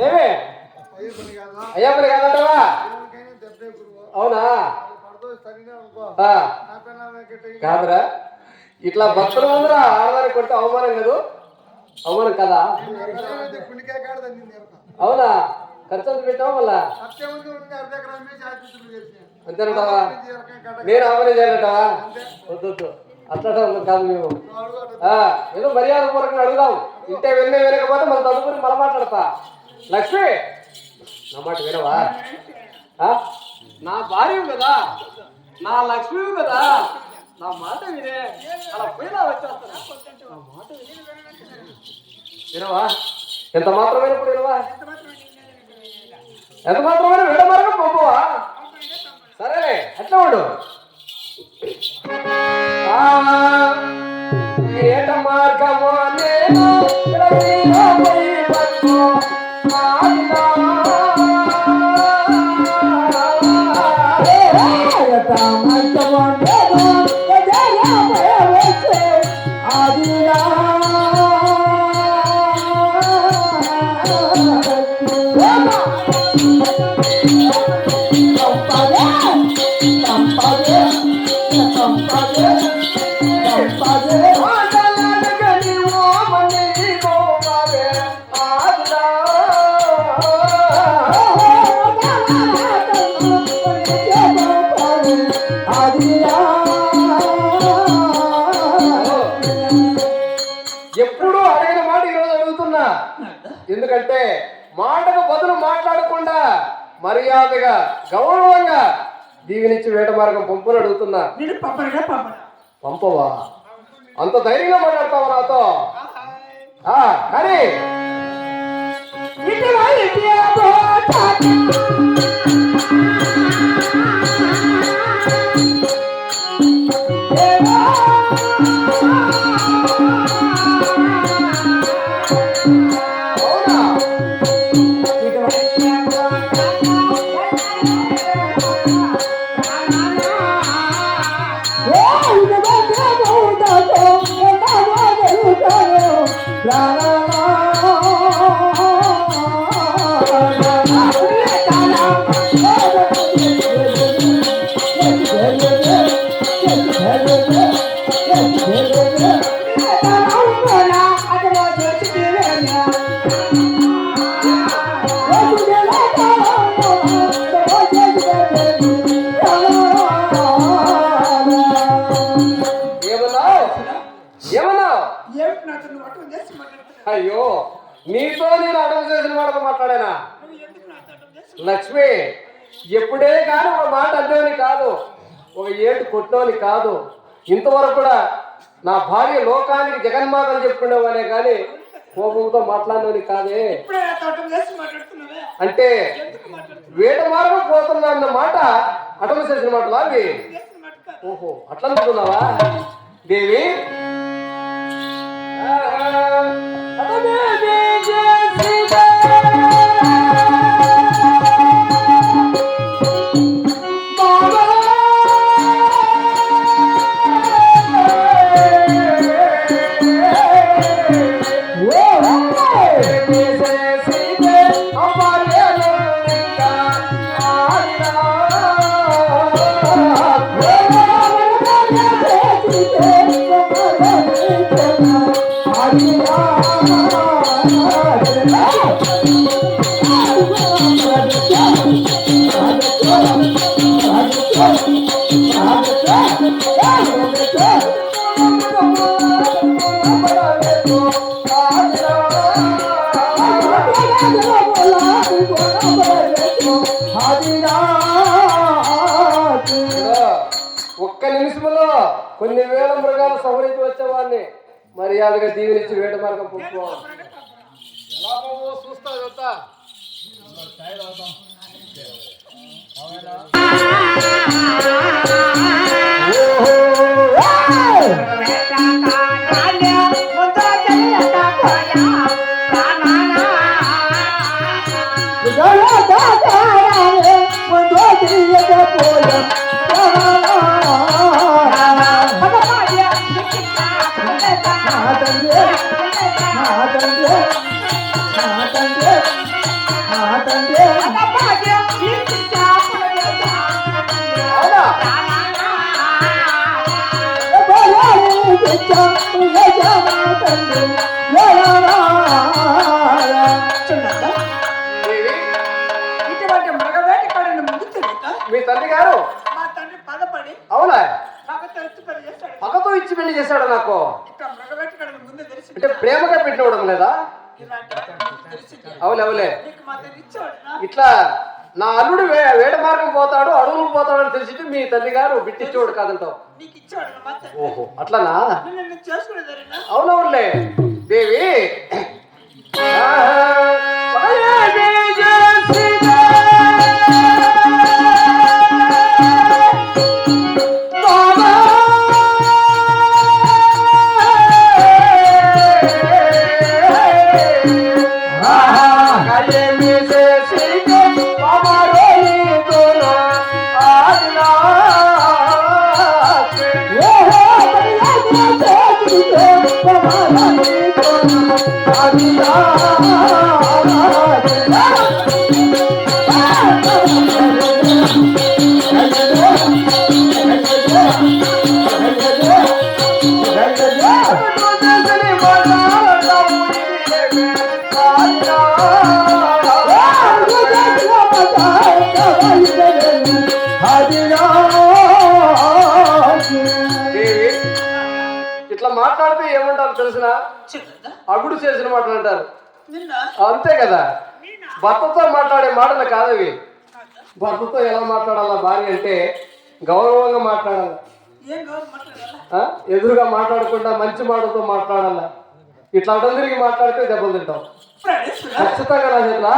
ఏమే అయ్యా పని కాదంటావా? అవునా? కాదురా, ఇట్లా భక్తులు అందరూ ఆడదానికి కొడితే అవమానం కాదు? అవమానం కదా? అవునా? ఖర్చు అంత పెట్టావు మళ్ళా అంతేనంటావా? నేను అవమానం చేయాలంటావా? వద్దు, అట్లా కాదు. మేము ఏదో మర్యాద పూర్వకంగా అడుగుదాం. ఇంటే వినకపోతే మన తదుపరి మళ్ళీ మాట్లాడతా. లక్ష్మి, నా మాట వినవా? నా భార్య కదా, నా లక్ష్మి కదా, నా మాట వినే అలా పోయినా వచ్చేస్తా. నా మాట వినవా? ఎంత మాత్రమైనప్పుడు వినవా? ఎంత మాత్రమైన విడ మార్గం పంపవా? సరేలే, అట్లా ఉండు. ఏట మార్గము నేను ఎప్పుడు అడిగిన మాట ఈరోజు అడుగుతున్నా. ఎందుకంటే మాటకు బదులు మాట్లాడకుండా మర్యాదగా గౌరవంగా దీవినిచ్చి వేట మార్గం పంపుని అడుగుతున్నా. పంపవా? అంత ధైర్యంగా మాట్లాడతావా నాతో? కానీ అయ్యో, నీతో నేను అడుగు చేసిన వాడితో మాట్లాడానా? లక్ష్మి, ఎప్పుడే కానీ ఒక మాట అడ్డేవని కాదు, ఒక ఏటు కొట్టోని కాదు. ఇంతవరకు కూడా నా భార్య లోకానికి జగన్మాత అని చెప్పుకునేవానే కానీ కోపంతో మాట్లాడినవని కాదే. అంటే వేట మార్గం పోతున్నా అన్న మాట అటమ చేసిన మాటలు అవి. ఓహో, అట్లా అనుకున్నావా దేవి? ఒక్క నిమిషంలో కొన్ని వేల మృగాలు సంహరించి వచ్చేవాడిని మర్యాదగా దీవినిచ్చి వేట మార్గం పుట్టుకో. చూస్తా చూస్తా ఇటువంటి మగవేట కడను ముందు తెలియక మీ తండ్రి గారు మా తండ్రి పదపడి అవునా పగతో ఇచ్చి పెళ్లి చేశాడు. పగతో ఇచ్చి పెళ్లి చేశాడు నాకు. ఇక మగవేట కడను ముందు తెలిసి అంటే ప్రేమగా పెట్టినవడం లేదా? అవులే అవులే నీకు మా తండ్రి ఇచ్చేవాడు. ఇట్లా నా అల్లుడు వేడ మార్గం పోతాడు, అడవులకు పోతాడు అని తెలిసి మీ తండ్రి గారు బిట్టిచ్చేవాడు కాదంటావు. నీకు ఇచ్చేవాడు మా తండ్రి. ఓహో అట్లానా? నిన్ను చేసుకునేదారేనా? అవునవునులే దేవి. ఇట్లా మాట్లాడితే ఏమంటారు తెలిసిన? అగుడు చేసిన మాటలు అంటారు. అంతే కదా, భర్తతో మాట్లాడే మాటలు కాదవి. భర్తతో ఎలా మాట్లాడాలా భార్య అంటే గౌరవంగా మాట్లాడాలి, ఎదురుగా మాట్లాడకుండా మంచి మాటలతో మాట్లాడాలా. ఇట్లా అడ్డం తిరిగి మాట్లాడితే దెబ్బలు తింటాం ఖచ్చితంగా. నా చేతులా